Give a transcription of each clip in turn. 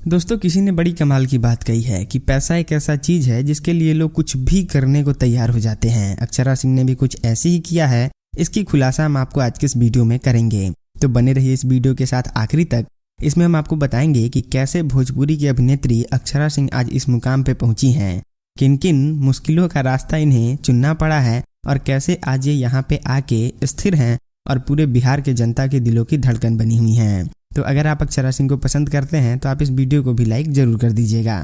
दोस्तों, किसी ने बड़ी कमाल की बात कही है कि पैसा एक ऐसा चीज है जिसके लिए लोग कुछ भी करने को तैयार हो जाते हैं। अक्षरा सिंह ने भी कुछ ऐसे ही किया है। इसकी खुलासा हम आपको आज के इस वीडियो में करेंगे, तो बने रहिए इस वीडियो के साथ आखिरी तक। इसमें हम आपको बताएंगे कि कैसे भोजपुरी की अभिनेत्री अक्षरा सिंह आज इस मुकाम पे पहुंची हैं, किन किन मुश्किलों का रास्ता इन्हें चुनना पड़ा है और कैसे आज ये यहाँ पे आके स्थिर हैं और पूरे बिहार के जनता के दिलों की धड़कन बनी हुई हैं। तो अगर आप अक्षरा सिंह को पसंद करते हैं तो आप इस वीडियो को भी लाइक जरूर कर दीजिएगा।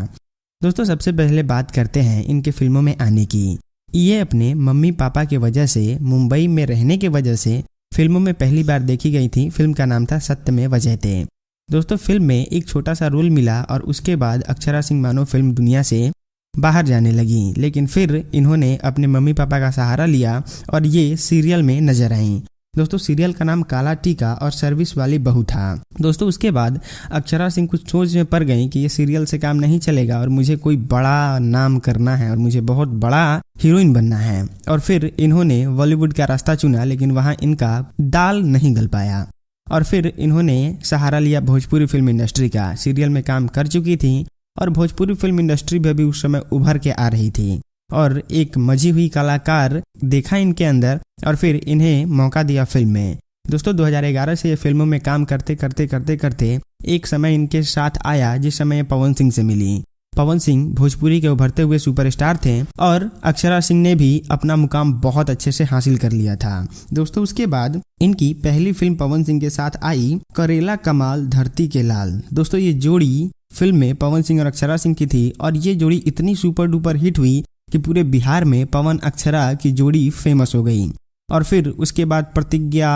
दोस्तों, सबसे पहले बात करते हैं इनके फिल्मों में आने की। ये अपने मम्मी पापा की वजह से, मुंबई में रहने की वजह से फिल्मों में पहली बार देखी गई थी। फिल्म का नाम था सत्यमेव जयते। दोस्तों, फिल्म में एक छोटा सा रोल मिला और उसके बाद अक्षरा सिंह मानो फिल्म दुनिया से बाहर जाने लगी, लेकिन फिर इन्होंने अपने मम्मी पापा का सहारा लिया और ये सीरियल में नजर आईं। दोस्तों, सीरियल का नाम काला टीका और सर्विस वाली बहू था। दोस्तों, उसके बाद अक्षरा सिंह कुछ सोच में पड़ गई कि ये सीरियल से काम नहीं चलेगा और मुझे कोई बड़ा नाम करना है और मुझे बहुत बड़ा हीरोइन बनना है। और फिर इन्होंने बॉलीवुड का रास्ता चुना, लेकिन वहाँ इनका दाल नहीं गल पाया और फिर इन्होंने सहारा लिया भोजपुरी फिल्म इंडस्ट्री का। सीरियल में काम कर चुकी थी और भोजपुरी फिल्म इंडस्ट्री भी उस समय उभर के आ रही थी और एक मजी हुई कलाकार देखा इनके अंदर और फिर इन्हें मौका दिया फिल्म में। दोस्तों, 2011 से ये फिल्मों में काम करते करते एक समय इनके साथ आया जिस समय पवन सिंह से मिली। पवन सिंह भोजपुरी के उभरते हुए सुपरस्टार थे और अक्षरा सिंह ने भी अपना मुकाम बहुत अच्छे से हासिल कर लिया था। दोस्तों, उसके बाद इनकी पहली फिल्म पवन सिंह के साथ आई करेला कमाल धरती के लाल। दोस्तों, ये जोड़ी फिल्म में पवन सिंह और अक्षरा सिंह की थी और ये जोड़ी इतनी सुपर डुपर हिट हुई कि पूरे बिहार में पवन अक्षरा की जोड़ी फेमस हो गई। और फिर उसके बाद प्रतिज्ञा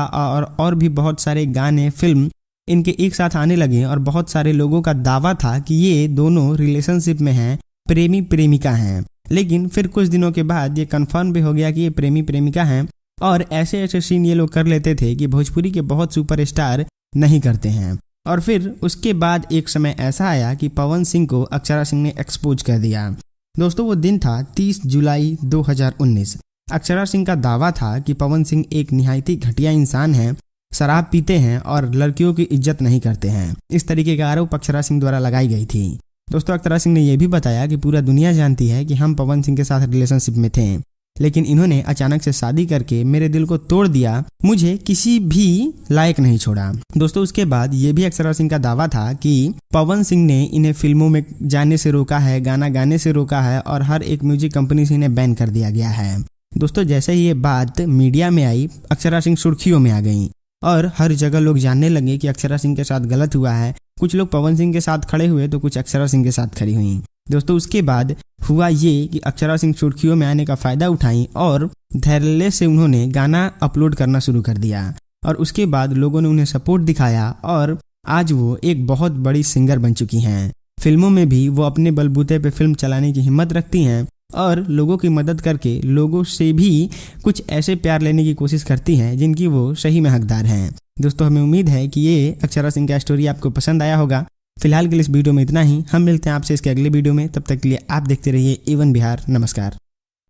और भी बहुत सारे गाने फिल्म इनके एक साथ आने लगे और बहुत सारे लोगों का दावा था कि ये दोनों रिलेशनशिप में हैं, प्रेमी प्रेमिका हैं। लेकिन फिर कुछ दिनों के बाद ये कंफर्म भी हो गया कि ये प्रेमी प्रेमिका हैं और ऐसे ऐसे सीन ये लोग कर लेते थे कि भोजपुरी के बहुत सुपरस्टार नहीं करते हैं। और फिर उसके बाद एक समय ऐसा आया कि पवन सिंह को अक्षरा सिंह ने एक्सपोज कर दिया। दोस्तों, वो दिन था 30 जुलाई 2019। अक्षरा सिंह का दावा था कि पवन सिंह एक निहायती घटिया इंसान है, शराब पीते हैं और लड़कियों की इज्जत नहीं करते हैं। इस तरीके का आरोप अक्षरा सिंह द्वारा लगाई गई थी। दोस्तों, अक्षरा सिंह ने यह भी बताया कि पूरा दुनिया जानती है कि हम पवन सिंह के साथ रिलेशनशिप में थे, लेकिन इन्होंने अचानक से शादी करके मेरे दिल को तोड़ दिया, मुझे किसी भी लायक नहीं छोड़ा। दोस्तों, उसके बाद ये भी अक्षरा सिंह का दावा था कि पवन सिंह ने इन्हें फिल्मों में जाने से रोका है, गाना गाने से रोका है और हर एक म्यूजिक कंपनी से इन्हें बैन कर दिया गया है। दोस्तों, जैसे ही ये बात मीडिया में आई, अक्षरा सिंह सुर्खियों में आ गई और हर जगह लोग जानने लगे कि अक्षरा सिंह के साथ गलत हुआ है। कुछ लोग पवन सिंह के साथ खड़े हुए तो कुछ अक्षरा सिंह के साथ खड़ी हुई। दोस्तों, उसके बाद हुआ ये कि अक्षरा सिंह सुर्खियों में आने का फायदा उठाई और धैर्य से उन्होंने गाना अपलोड करना शुरू कर दिया और उसके बाद लोगों ने उन्हें सपोर्ट दिखाया और आज वो एक बहुत बड़ी सिंगर बन चुकी हैं। फिल्मों में भी वो अपने बलबूते पे फिल्म चलाने की हिम्मत रखती हैं और लोगों की मदद करके लोगों से भी कुछ ऐसे प्यार लेने की कोशिश करती हैं जिनकी वो सही में हकदार हैं। दोस्तों, हमें उम्मीद है कि ये अक्षरा सिंह का स्टोरी आपको पसंद आया होगा। फिलहाल के लिए इस वीडियो में इतना ही। हम मिलते हैं आपसे इसके अगले वीडियो में। तब तक के लिए आप देखते रहिए A1 बिहार। नमस्कार।